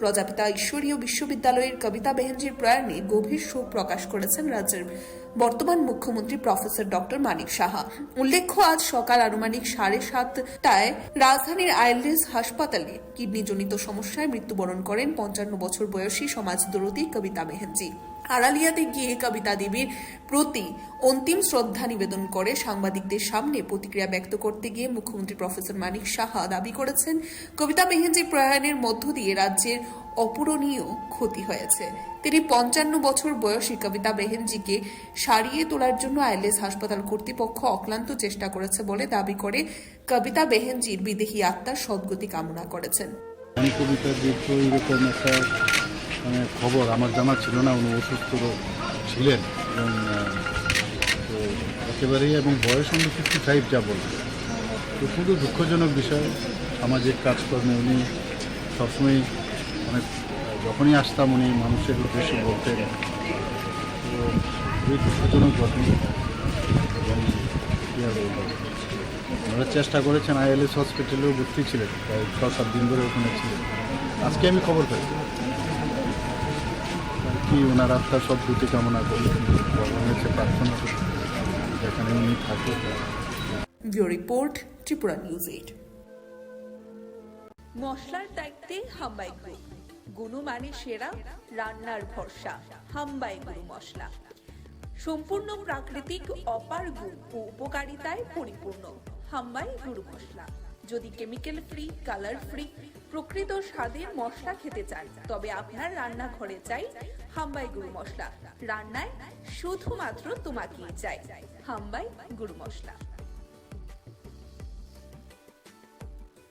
প্রজাপিতা ঈশ্বরীয় বিশ্ববিদ্যালয়ের কবিতা বেহেনজির প্রয়াণে গভীর শোক প্রকাশ করেছেন রাজ্যের বর্তমান মুখ্যমন্ত্রী প্রফেসর ডক্টর মানিক সাহা। উল্লেখ্য, আজ সকাল আনুমানিক 7:30টায় রাজধানীর আইএলএস হাসপাতালে কিডনিজনিত সমস্যায় মৃত্যুবরণ করেন 55 বছর বয়সী সমাজদরদী কবিতা বেহেনজি। আড়ালিয়াতে গিয়ে কবিতা দেবীর প্রতি অন্তিম শ্রদ্ধা নিবেদন করে সাংবাদিকদের সামনে প্রতিক্রিয়া ব্যক্ত করতে গিয়ে মুখ্যমন্ত্রী প্রফেসর মানিক সাহা দাবি করেছেন, কবিতা বেহেনজির প্রয়াণের মধ্য দিয়ে রাজ্যের অপূরণীয় ক্ষতি হয়েছে। তিনি 55 বছর বয়সী কবিতা বেহেনজিকে সারিয়ে তোলার জন্য আইএলএস হাসপাতাল কর্তৃপক্ষ অক্লান্ত চেষ্টা করেছে বলে দাবি করে কবিতা বেহেনজির বিদেহী আত্মার সদ্গতি কামনা করেছেন। খবর আমার জানা ছিল না, উনি অসুস্থ ছিলেন এবং একেবারেই এবং বয়স উনি 55 যা বলবেন। তো খুবই দুঃখজনক বিষয়। সামাজিক কাজকর্মে উনি সবসময় অনেক, যখনই আসতাম উনি মানুষের উদ্দেশ্যে বলতেন। তো খুবই দুঃখজনক ঘটনা এবং কী আর বলবো, ওনারা চেষ্টা করেছেন। আইএলএস হসপিটালেও ভর্তি ছিলেন, প্রায় 6-7 দিন ধরে ওখানে ছিলেন। আজকে আমি খবর পাইছি কি ওনার আত্মার সদ্গতি কামনা করি, হয়েছে প্রার্থনা যেখানে উনি থাকেন। Bureau report, Tripura news 8। মশলার দায়িত্বে হাম্বাই গ্রুপ, গুণমানে সেরা, রান্নার ভরসা। হাম্বাই গুরু মশলা সম্পূর্ণ প্রাকৃতিক, অপার গুণ ও উপকারিতায় পরিপূর্ণ। হাম্বাই গুরু মশলা। যদি কেমিক্যাল ফ্রি, কালার ফ্রি, প্রকৃত স্বাদের মশলা খেতে চান, তবে আপনার রান্নাঘরে চাই হাম্বাই গুরু মশলা। রান্নায় শুধুমাত্র তোমাকেই চাই হাম্বাই গুরু মশলা।